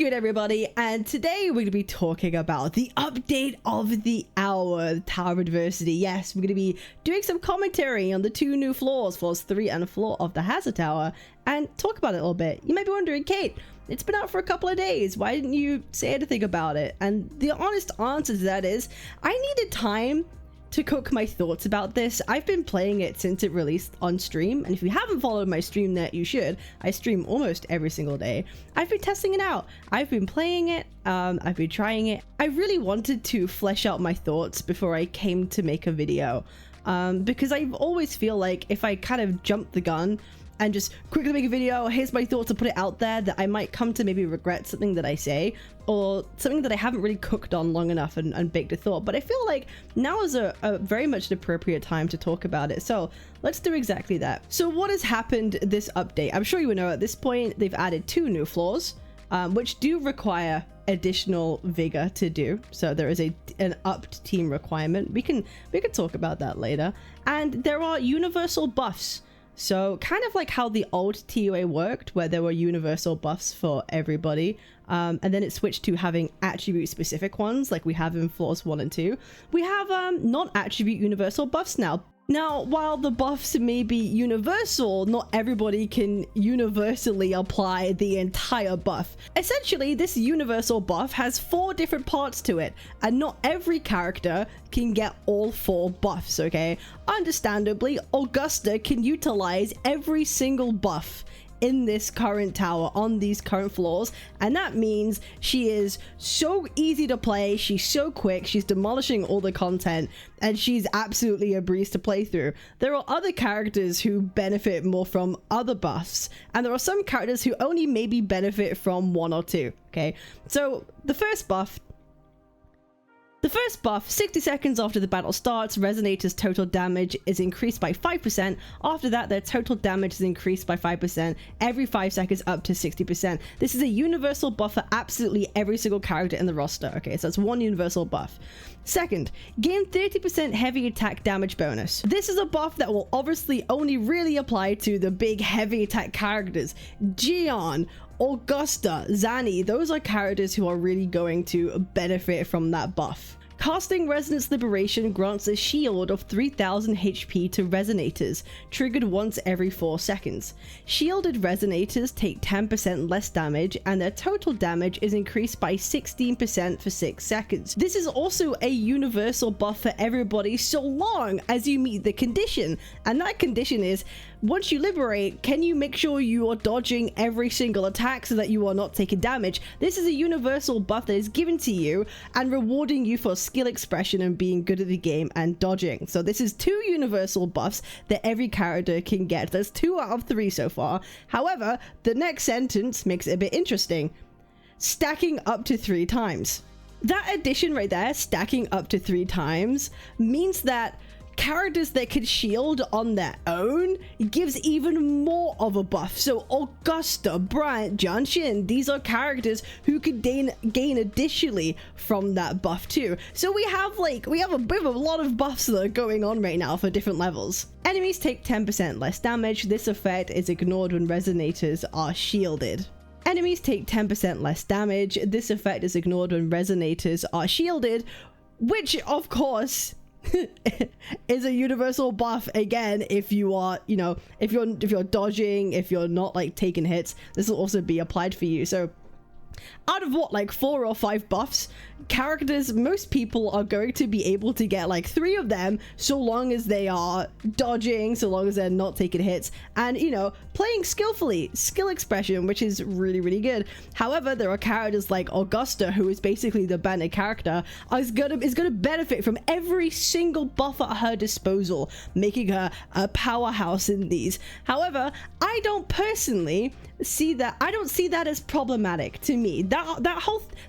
good, everybody? And today we're going to be talking about the update of the hour, Tower of Adversity. Yes, we're going to be doing some commentary on the two new floors, floors 3 and 4 of the Hazard Tower, and talk about it a little bit. You might be wondering, Kate, it's been out for a couple of days. Why didn't you say anything about it? And the honest answer to that is, I needed time to cook my thoughts about this. I've been playing it since it released on stream, and if you haven't followed my stream yet, you should. I stream almost every single day. I've been testing it out. I've been playing it. I've been trying it. I really wanted to flesh out my thoughts before I came to make a video, because I always feel like if I kind of jump the gun and just quickly make a video, here's my thoughts, and put it out there, that I might come to maybe regret something that I say, or something that I haven't really cooked on long enough and baked a thought. But I feel like now is a very much an appropriate time to talk about it. So let's do exactly that. So what has happened this update? I'm sure you know at this point, they've added 2 new floors, which do require additional vigor to do. So there is an upped team requirement. We can talk about that later. And there are universal buffs. So kind of like how the old TUA worked, where there were universal buffs for everybody, and then it switched to having attribute specific ones like we have in floors 1 and 2. We have non-attribute universal buffs now. Now, while the buffs may be universal, not everybody can universally apply the entire buff. Essentially, this universal buff has 4 different parts to it, and not every character can get all 4 buffs, okay? Understandably, Augusta can utilize every single buff in this current tower on these current floors, and that means she is so easy to play, she's so quick, she's demolishing all the content, and she's absolutely a breeze to play through. There are other characters who benefit more from other buffs, and there are some characters who only maybe benefit from 1 or 2, okay? So the first buff, 60 seconds after the battle starts, Resonator's total damage is increased by 5%. After that, their total damage is increased by 5% every 5 seconds up to 60%. This is a universal buff for absolutely every single character in the roster. Okay, so that's 1 universal buff. Second, gain 30% heavy attack damage bonus. This is a buff that will obviously only really apply to the big heavy attack characters. Gion, Augusta, Zanny, those are characters who are really going to benefit from that buff. Casting Resonance Liberation grants a shield of 3000 HP to Resonators, triggered once every 4 seconds. Shielded Resonators take 10% less damage, and their total damage is increased by 16% for 6 seconds. This is also a universal buff for everybody so long as you meet the condition, and that condition is, once you liberate, can you make sure you are dodging every single attack so that you are not taking damage? This is a universal buff that is given to you and rewarding you for skill expression and being good at the game and dodging. So this is 2 universal buffs that every character can get. There's 2 out of 3 so far. However, the next sentence makes it a bit interesting. Stacking up to 3 times. That addition right there, stacking up to 3 times, means that characters that can shield on their own gives even more of a buff. So Augusta, Bryant, Jianshin, these are characters who could gain additionally from that buff too. So we have a bit of a lot of buffs that are going on right now for different levels. Enemies take 10% less damage. This effect is ignored when Resonators are shielded. Enemies take 10% less damage. This effect is ignored when Resonators are shielded, which of course is a universal buff again. If you are, if you're dodging, if you're not like taking hits, this will also be applied for you. So out of what, like 4 or 5 buffs, characters, most people are going to be able to get like 3 of them so long as they are dodging, so long as they're not taking hits, and playing skillfully, skill expression, which is really, really good. However, there are characters like Augusta, who is basically the banner character, is gonna benefit from every single buff at her disposal, making her a powerhouse in these. However, I don't personally see that. I don't see that as problematic to me.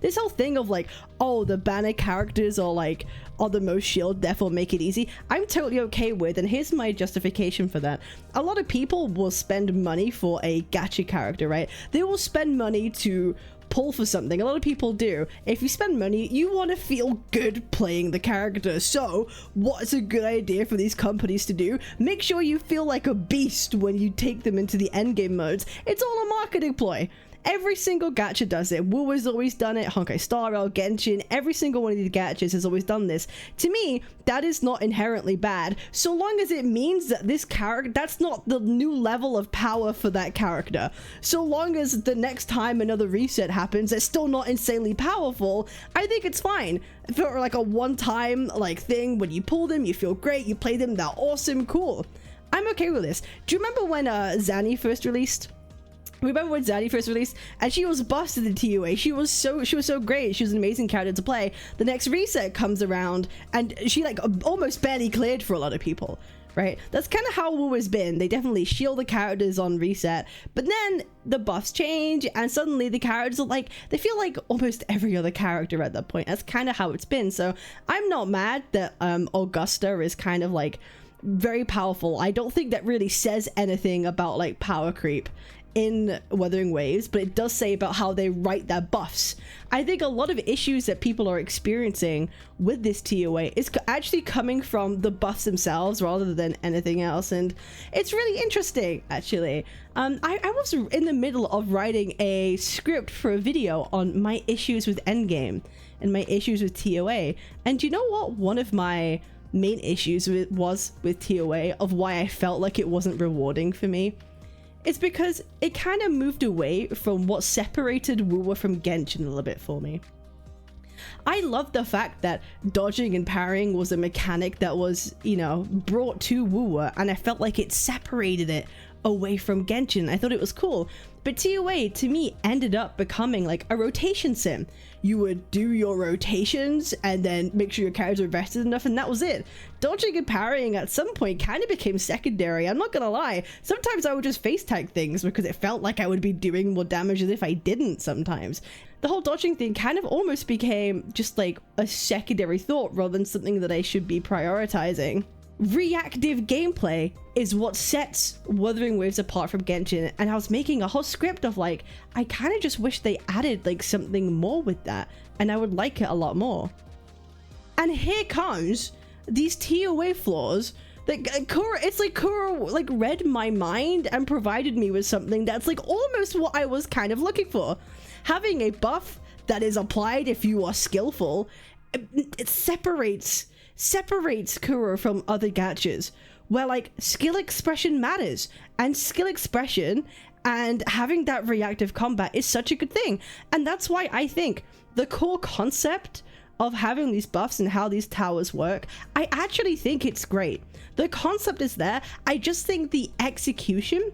This whole thing of like, oh, the banner characters are the most shield, therefore make it easy, I'm totally okay with, and here's my justification for that. A lot of people will spend money for a gacha character, right? They will spend money to pull for something. A lot of people do. If you spend money, you want to feel good playing the character. So what's a good idea for these companies to do? Make sure you feel like a beast when you take them into the endgame modes. It's all a marketing ploy. Every single gacha does it. Wu has always done it. Honkai Star Rail, Genshin, every single one of these gachas has always done this. To me, that is not inherently bad, so long as it means that this character, that's not the new level of power for that character. So long as the next time another reset happens, it's still not insanely powerful, I think it's fine. For like a one-time like thing, when you pull them, you feel great, you play them, they're awesome, cool. I'm okay with this. Do you remember when Zanny first released? Remember when Zaddy first released and she was busted in TUA? She was so great. She was an amazing character to play. The next reset comes around and she like almost barely cleared for a lot of people, right? That's kind of how Wu has been. They definitely shield the characters on reset, but then the buffs change and suddenly the characters are like, they feel like almost every other character at that point. That's kind of how it's been. So I'm not mad that Augusta is kind of like very powerful. I don't think that really says anything about like power creep in Wuthering Waves, but it does say about how they write their buffs. I think a lot of issues that people are experiencing with this TOA is actually coming from the buffs themselves rather than anything else, and it's really interesting actually. I was in the middle of writing a script for a video on my issues with Endgame and my issues with TOA, and you know what one of my main issues was with TOA, of why I felt like it wasn't rewarding for me? It's because it kind of moved away from what separated Wuwa from Genshin a little bit for me. I love the fact that dodging and parrying was a mechanic that was, you know, brought to Wuwa, and I felt like it separated it away from Genshin. I thought it was cool. But TOA to me ended up becoming like a rotation sim. You would do your rotations and then make sure your characters are rested enough, and that was it. Dodging and parrying at some point kind of became secondary. I'm not gonna lie. Sometimes I would just face tag things because it felt like I would be doing more damage as if I didn't sometimes. The whole dodging thing kind of almost became just like a secondary thought rather than something that I should be prioritizing. Reactive gameplay is what sets Wuthering Waves apart from Genshin, and I was making a whole script of like, I kind of just wish they added like something more with that, and I would like it a lot more. And here comes these TOA flaws that it's like Kuro like read my mind and provided me with something that's like almost what I was kind of looking for. Having a buff that is applied if you are skillful, it separates Kuro from other gachas, where like skill expression matters, and skill expression and having that reactive combat is such a good thing. And that's why I think the core concept of having these buffs and how these towers work, I actually think it's great. The concept is there. I just think the execution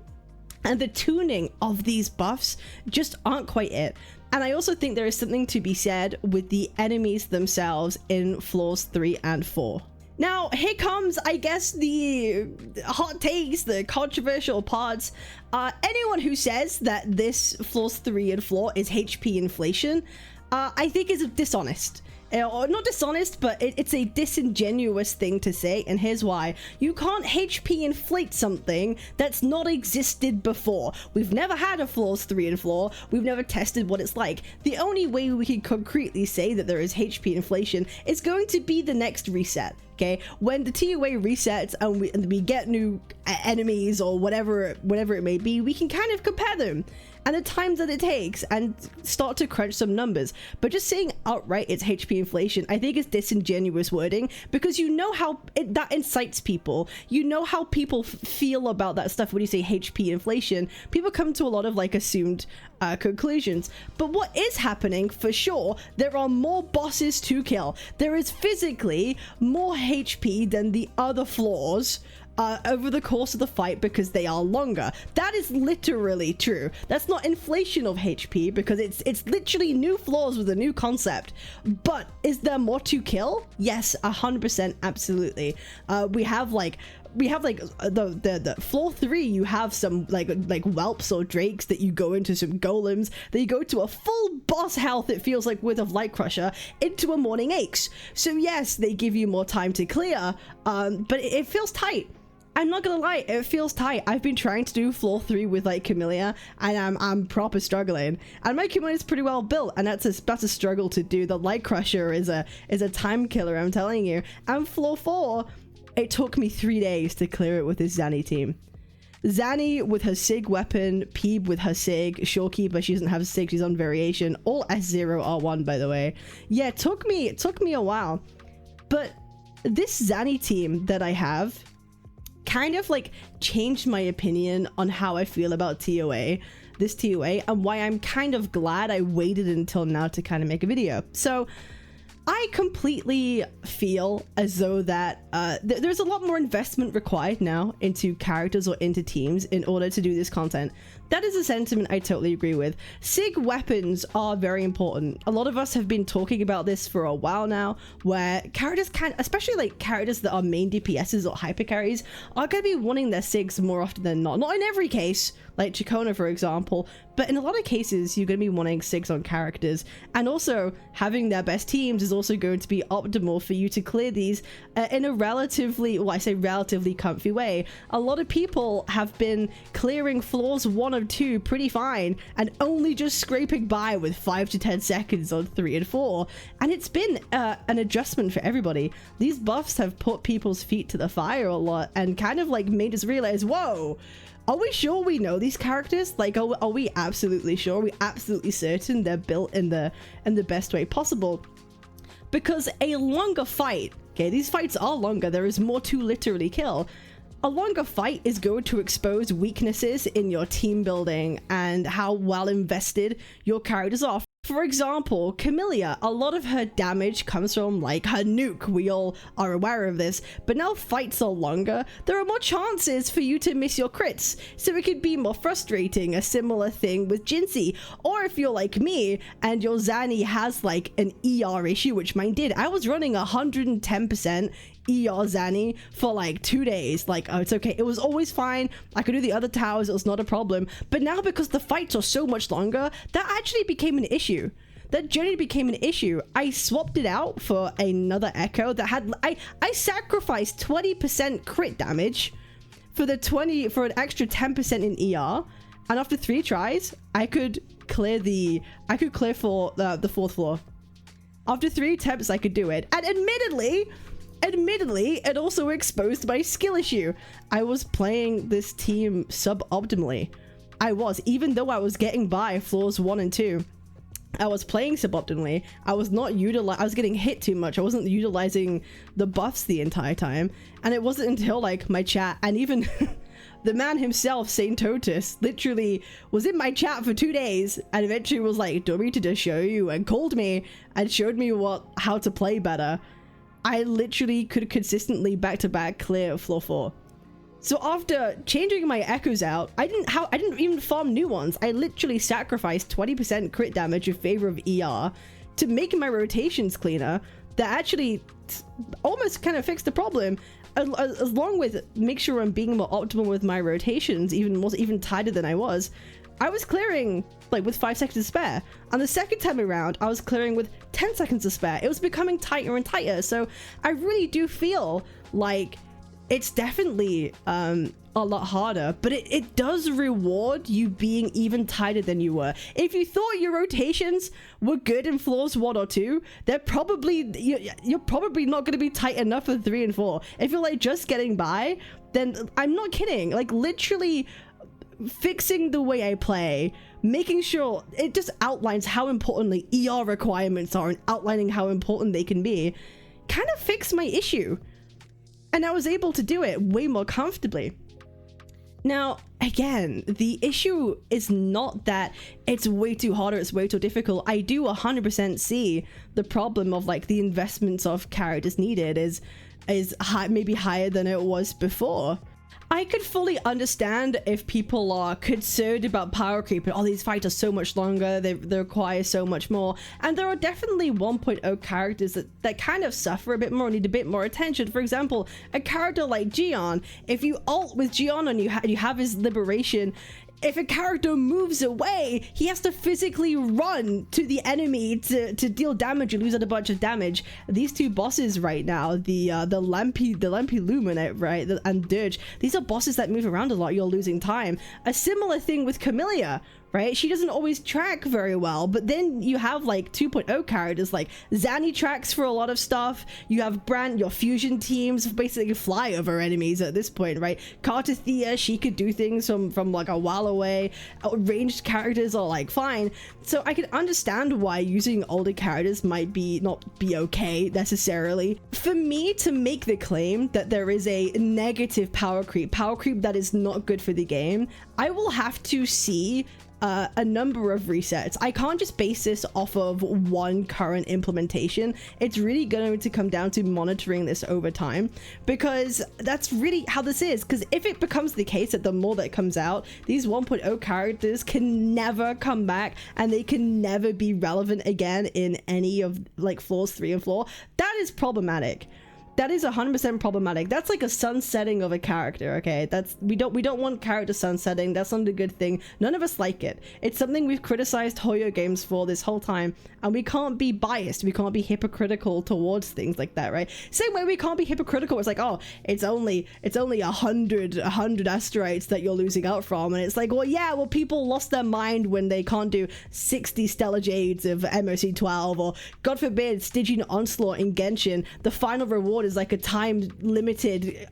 and the tuning of these buffs just aren't quite it. And I also think there is something to be said with the enemies themselves in Floors 3 and 4. Now, here comes, I guess, the hot takes, the controversial parts. Anyone who says that this Floors 3 and 4 is HP inflation, I think is dishonest. Or not dishonest, but it's a disingenuous thing to say, and here's why. You can't HP inflate something that's not existed before. We've never had a Floors 3 and 4. We've never tested what it's like. The only way we can concretely say that there is HP inflation is going to be the next reset. Okay, when the TOA resets and we get new enemies or whatever it may be, we can kind of compare them and the times that it takes and start to crunch some numbers. But just saying outright it's HP inflation, I think is disingenuous wording, because you know how that incites people. You know how people feel about that stuff when you say HP inflation. People come to a lot of like assumed conclusions. But what is happening for sure, there are more bosses to kill. There is physically more HP than the other floors over the course of the fight because they are longer. That is literally true. That's not inflation of HP because it's literally new floors with a new concept. But is there more to kill? Yes, 100%, absolutely. We have the floor 3, you have some like whelps or drakes that you go into, some golems, then you go to a full boss health, it feels like, with a light crusher into a morning aches. So yes, they give you more time to clear, but it feels tight. I'm not gonna lie, it feels tight. I've been trying to do floor 3 with like Camellia, and I'm proper struggling. And my Camellia is pretty well built, and that's a struggle to do. The light crusher is a time killer, I'm telling you. And floor 4, it took me 3 days to clear it with this Zanny team. Zanny with her Sig weapon, Peeb with her Sig, Shorekeeper, she doesn't have a Sig, she's on variation, all S0 R1 by the way. Yeah, it took me a while, but this Zanny team that I have kind of like changed my opinion on how I feel about this TOA, and why I'm kind of glad I waited until now to kind of make a video. So I completely feel as though that there's a lot more investment required now into characters or into teams in order to do this content. That is a sentiment I totally agree with. Sig weapons are very important. A lot of us have been talking about this for a while now, where characters especially like characters that are main DPSs or hyper carries, are going to be wanting their Sigs more often than not. Not in every case, like Chikona for example, but in a lot of cases you're going to be wanting Sigs on characters, and also having their best teams is also going to be optimal for you to clear these in a relatively, well, I say relatively comfy way. A lot of people have been clearing floors 1 or 2 pretty fine and only just scraping by with 5 to 10 seconds on 3 and 4, and it's been an adjustment for everybody. These buffs have put people's feet to the fire a lot and kind of like made us realize, whoa, are we sure we know these characters? Like, are we absolutely sure? Are we absolutely certain they're built in the best way possible? Because a longer fight, okay, these fights are longer, there is more to literally kill. A longer fight is going to expose weaknesses in your team building and how well invested your characters are. For example, Camellia, a lot of her damage comes from like her nuke, we all are aware of this, but now fights are longer, there are more chances for you to miss your crits, so it could be more frustrating. A similar thing with Jinxie, or if you're like me and your Zanny has like an ER issue, which mine did, I was running 110% ER Zanny for like 2 days. Like, oh, it's okay, it was always fine, I could do the other towers, it was not a problem. But now because the fights are so much longer, that actually became an issue. That journey became an issue. I swapped it out for another Echo that had, I sacrificed 20% crit damage for an extra 10% in ER, and after 3 tries I could clear for the 4th floor. After 3 attempts I could do it, and admittedly it also exposed my skill issue. I was playing this team suboptimally. Even though I was getting by floors 1 and 2, I was playing suboptimally. I was getting hit too much. I wasn't utilizing the buffs the entire time, and it wasn't until like my chat, and even the man himself, Saint Totus, literally was in my chat for 2 days and eventually was like, do me to just show you, and called me and showed me how to play better. I literally could consistently back-to-back clear floor 4. So after changing my echoes out, I didn't even farm new ones. I literally sacrificed 20% crit damage in favor of ER to make my rotations cleaner. That actually almost kind of fixed the problem, along with make sure I'm being more optimal with my rotations, even tighter than I was. I was clearing like with 5 seconds to spare, and the second time around I was clearing with 10 seconds to spare. It was becoming tighter and tighter, so I really do feel like it's definitely a lot harder, but it does reward you being even tighter than you were. If you thought your rotations were good in floors 1 or 2, you're probably not going to be tight enough for 3 and 4. If you're like just getting by, then I'm not kidding, like literally fixing the way I play, making sure it just outlines how importantly ER requirements are and outlining how important they can be, kind of fixed my issue. And I was able to do it way more comfortably. Now, again, the issue is not that it's way too hard or it's way too difficult. I do 100% see the problem of like the investments of characters needed is high, maybe higher than it was before. I could fully understand if people are concerned about power creep and all these fights are so much longer, they require so much more, and there are definitely 1.0 characters that kind of suffer a bit more, need a bit more attention. For example, a character like Gion, if you ult with Gion and you have his liberation, if a character moves away, he has to physically run to the enemy to deal damage and lose out a bunch of damage. These 2 bosses right now, the Lampy Luminate, right, and Dirge, these are bosses that move around a lot. You're losing time. A similar thing with Camellia, right? She doesn't always track very well, but then you have like 2.0 characters like Zanny tracks for a lot of stuff. You have your fusion teams basically fly over enemies at this point, right? Cartothea, she could do things from like a while away. Ranged characters are like fine. So I can understand why using older characters might not be okay necessarily. For me to make the claim that there is a negative power creep that is not good for the game, I will have to see a number of resets. I can't just base this off of one current implementation. It's really going to come down to monitoring this over time, because that's really how this is. Because if it becomes the case that the more that comes out, these 1.0 characters can never come back and they can never be relevant again in any of like floors 3 and 4, that is problematic. That is 100% problematic. That's like a sunsetting of a character, okay? We don't want character sunsetting. That's not a good thing. None of us like it. It's something we've criticized Hoyo games for this whole time, and we can't be biased. We can't be hypocritical towards things like that, right? Same way we can't be hypocritical. It's like, oh, it's only 100 asteroids that you're losing out from, and it's like, well, yeah, well, people lost their mind when they can't do 60 Stellar Jades of MOC 12, or God forbid, Stygian Onslaught in Genshin. The final reward is like a time limited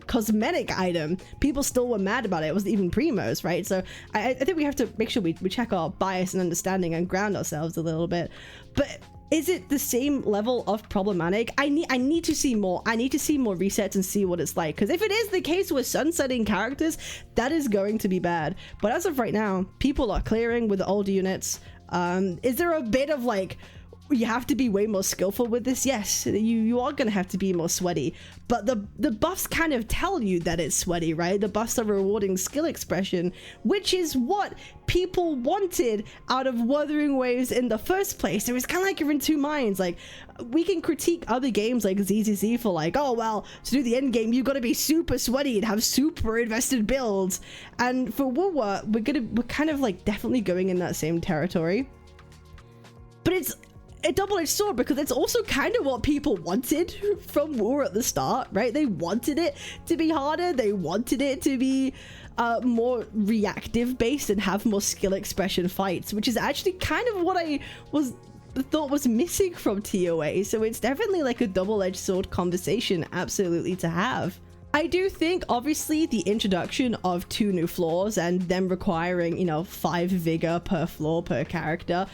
cosmetic item. People still were mad about it. It wasn't even Primos, right? So I think we have to make sure we check our bias and understanding and ground ourselves a little bit. But is it the same level of problematic? I need to see more. I need to see more resets and see what it's like, because if it is the case with sunsetting characters, that is going to be bad. But as of right now, people are clearing with the old units. Is there a bit of like, you have to be way more skillful with this? Yes, you are gonna have to be more sweaty, but the buffs kind of tell you that it's sweaty, right? The buffs are rewarding skill expression, which is what people wanted out of Wuthering Waves in the first place. It was kind of like you're in two minds. Like, we can critique other games like ZZZ for like, oh well, to do the end game you've got to be super sweaty and have super invested builds, and for Wuwa we're kind of like definitely going in that same territory. But it's a double-edged sword, because it's also kind of what people wanted from War at the start, right? They wanted it to be harder. They wanted it to be more reactive based and have more skill expression fights, which is actually kind of what I thought was missing from TOA. So it's definitely like a double-edged sword conversation absolutely to have. I do think, obviously, the introduction of 2 new floors and them requiring, you know, 5 vigor per floor per character,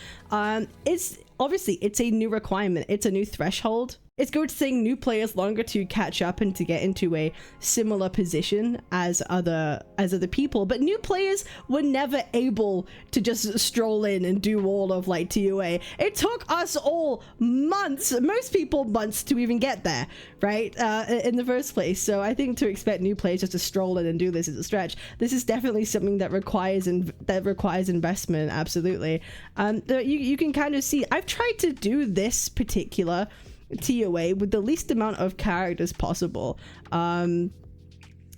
it's a new requirement. It's a new threshold. It's going to take new players longer to catch up and to get into a similar position as other people. But new players were never able to just stroll in and do all of like TOA. It took us all months, most people months, to even get there, right? In the first place. So I think to expect new players just to stroll in and do this is a stretch. This is definitely something that requires investment. Absolutely. You can kind of see. I've tried to do this particular TOA with the least amount of characters possible. With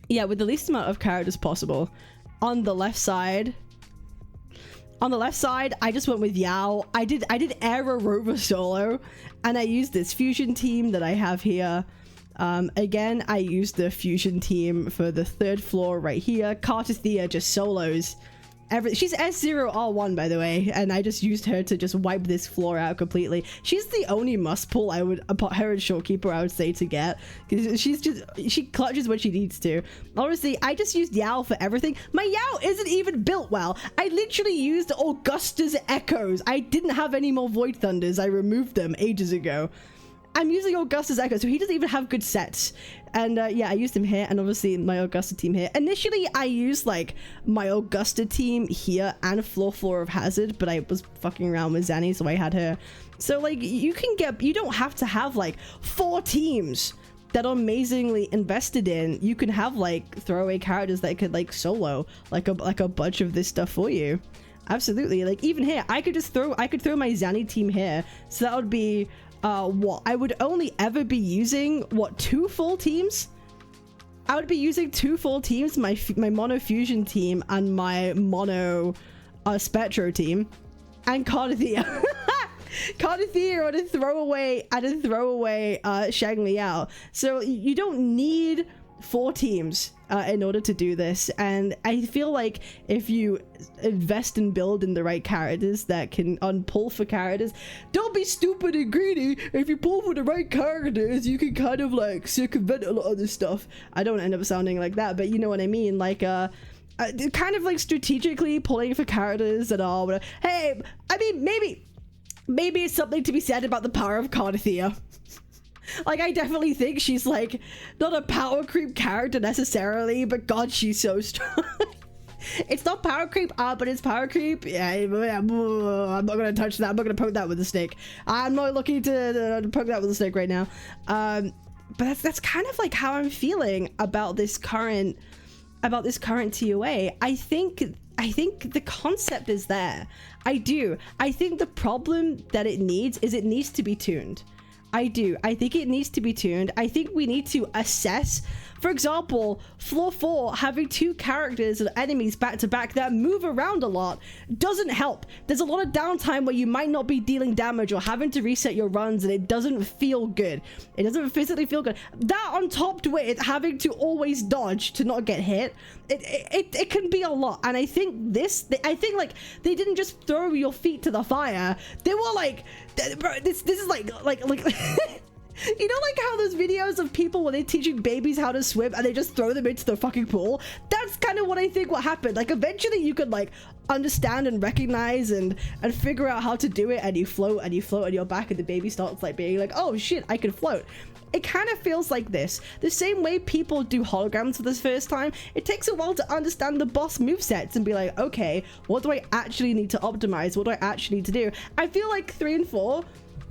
the least amount of characters possible. On the left side, I just went with Yao. I did Era Rover solo, and I used this fusion team that I have here. Again, I used the fusion team for the 3rd floor right here. Cartothea just solos she's S0R1, by the way, and I just used her to just wipe this floor out completely. She's the only must pull her and Shortkeeper I would say to get, because she clutches when she needs to. Honestly, I just used Yao for everything. My Yao isn't even built well. I literally used Augusta's Echoes. I didn't have any more Void Thunders. I removed them ages ago. I'm using Augusta's Echo, so he doesn't even have good sets. And I used him here, and obviously my Augusta team here. Initially, I used like my Augusta team here and floor of Hazard, but I was fucking around with Zanny, so I had her. So like, you don't have to have like 4 teams that are amazingly invested in. You can have like throwaway characters that could like solo like a bunch of this stuff for you. Absolutely. Like even here, I could throw my Zanny team here, so that would be what I would only ever be using 2 full teams. I would be using 2 full teams, my mono fusion team and my mono Spectro team, and Cartothea. Cartothea and a throwaway Shang Liao. So you don't need 4 teams in order to do this, and I feel like if you invest and build in the right characters that can pull for characters, don't be stupid and greedy. If you pull for the right characters, you can kind of like circumvent a lot of this stuff. I don't end up sounding like that, but you know what I mean, like kind of like strategically pulling for characters that are, hey, I mean, maybe it's something to be said about the power of Cardathea. Like, I definitely think she's like not a power creep character necessarily, but god, she's so strong. It's not power creep, but it's power creep. Yeah, I'm not gonna touch that. I'm not gonna poke that with a stick. I'm not looking to poke that with a stick right now. But that's kind of like how I'm feeling about this current TOA. I think the concept is there. I do. I think the problem that it needs to be tuned. I do. I think it needs to be tuned. I think we need to assess, for example, floor 4 having 2 characters and enemies back to back that move around a lot doesn't help. There's a lot of downtime where you might not be dealing damage or having to reset your runs, and it doesn't feel good. It doesn't physically feel good. That on top with having to always dodge to not get hit, it can be a lot. And I think like they didn't just throw your feet to the fire. They were like, this is like you know, like how those videos of people when they're teaching babies how to swim and they just throw them into the fucking pool? That's kind of what I think what happened. Like, eventually you could like understand and recognize and figure out how to do it, and you float and you're back, and the baby starts like being like, oh shit, I can float. It kind of feels like this. The same way people do holograms for the first time, it takes a while to understand the boss movesets and be like, okay, what do I actually need to optimize? What do I actually need to do? I feel like 3 and 4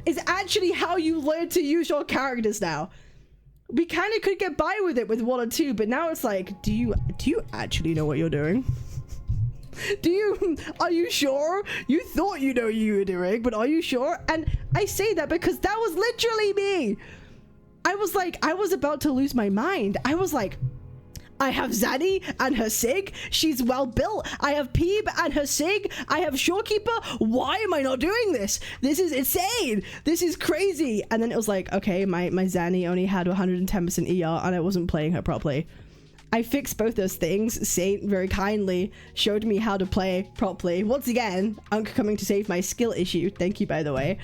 is actually how you learn to use your characters now. We kind of could get by with it with 1 or 2, but now it's like, do you actually know what you're doing? Are you sure? You thought you know what you were doing, but are you sure? And I say that because that was literally me. I was about to lose my mind. I was like, I have Zanny and her Sig. She's well built. I have Peeb and her Sig. I have Shorekeeper. Why am I not doing this? This is insane. This is crazy. And then it was like, okay, my Zanny only had 110% ER and I wasn't playing her properly. I fixed both those things. Saint very kindly showed me how to play properly. Once again, Unk coming to save my skill issue. Thank you, by the way.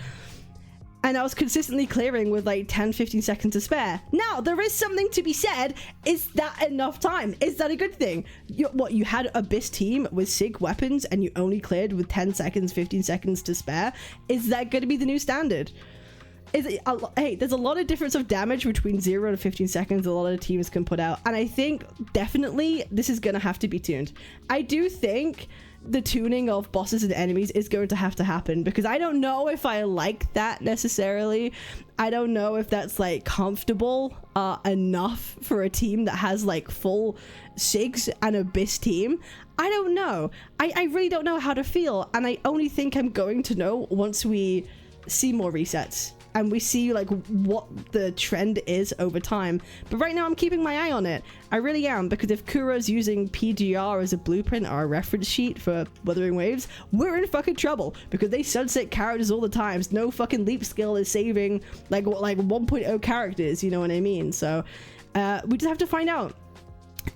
And I was consistently clearing with like 10-15 seconds to spare. Now, there is something to be said. Is that enough time? Is that a good thing? You had Abyss team with Sig weapons and you only cleared with 10 seconds, 15 seconds to spare? Is that going to be the new standard? Hey, there's a lot of difference of damage between 0 and 15 seconds a lot of teams can put out. And I think definitely this is going to have to be tuned. I do think the tuning of bosses and enemies is going to have to happen, because I don't know if I like that necessarily. I don't know if that's like comfortable enough for a team that has like full Sigs and Abyss team. I don't know. I really don't know how to feel, and I only think I'm going to know once we see more resets and we see like what the trend is over time. But right now I'm keeping my eye on it. I really am, because if Kura's using PGR as a blueprint or a reference sheet for Wuthering Waves, we're in fucking trouble, because they sunset characters all the time. No fucking leap skill is saving like 1.0 characters, you know what I mean? So we just have to find out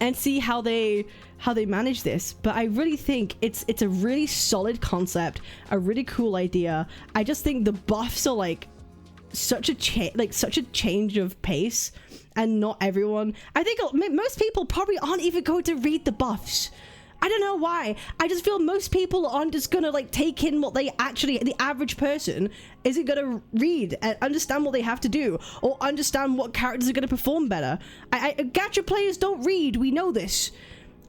and see how they manage this. But I really think it's a really solid concept, a really cool idea. I just think the buffs are like such a change of pace, and not everyone, I think most people probably aren't even going to read the buffs. I don't know why. I just feel most people aren't just gonna like take in what they actually, the average person isn't gonna read and understand what they have to do, or understand what characters are gonna perform better. Gacha players don't read, we know this.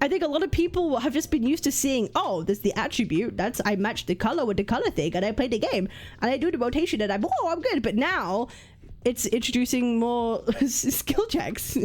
I think a lot of people have just been used to seeing, oh, there's the attribute, that's, I match the color with the color thing, and I play the game, and I do the rotation, and I'm good. But now, it's introducing more skill checks.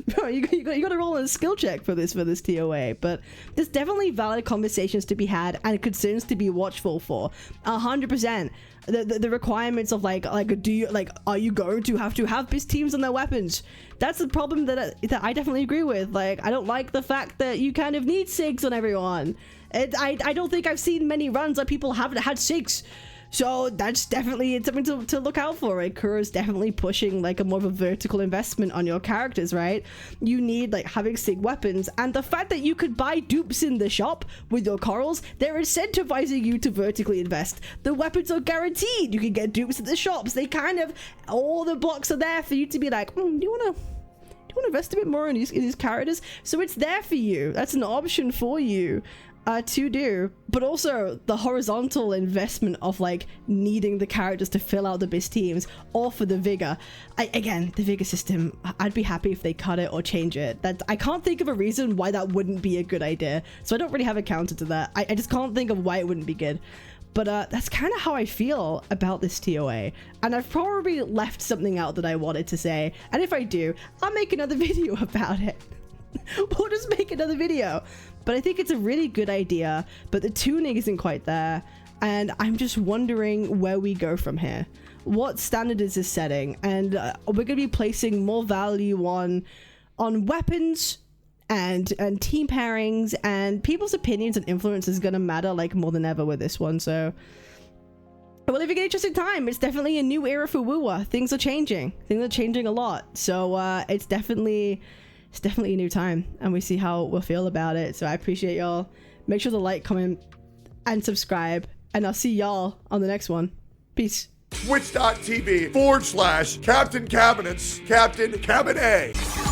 Bro, you gotta roll a skill check for this TOA. But there's definitely valid conversations to be had and concerns to be watchful for. 100%. The requirements of like do you like, are you going to have BIS teams on their weapons? That's the problem that I definitely agree with. Like, I don't like the fact that you kind of need SIGs on everyone. I don't think I've seen many runs where people haven't had SIGs. So that's definitely something to look out for, right? Kuro's definitely pushing like a more of a vertical investment on your characters, right? You need like having sick weapons, and the fact that you could buy dupes in the shop with your corals, they're incentivizing you to vertically invest. The weapons are guaranteed. You can get dupes at the shops. They kind of, all the blocks are there for you to be like, do you want to invest a bit more in these characters? So it's there for you. That's an option for you to do. But also the horizontal investment of like needing the characters to fill out the best teams, or for the vigor. Again, the vigor system, I'd be happy if they cut it or change it. I can't think of a reason why that wouldn't be a good idea, so I don't really have a counter to that. I just can't think of why it wouldn't be good. But that's kind of how I feel about this TOA, and I've probably left something out that I wanted to say, and if I do, I'll make another video about it. We'll just make another video. But I think it's a really good idea, but the tuning isn't quite there, and I'm just wondering where we go from here. What standard is this setting? And we're going to be placing more value on weapons and team pairings, and people's opinions and influence is going to matter like more than ever with this one. So we're living an interesting time. It's definitely a new era for WoWa. Things are changing a lot. So it's definitely a new time, and we see how we'll feel about it. So I appreciate y'all. Make sure to like, comment, and subscribe, and I'll see y'all on the next one. Peace. Twitch.tv/Captain Cabinetz, Captain Cabinetz.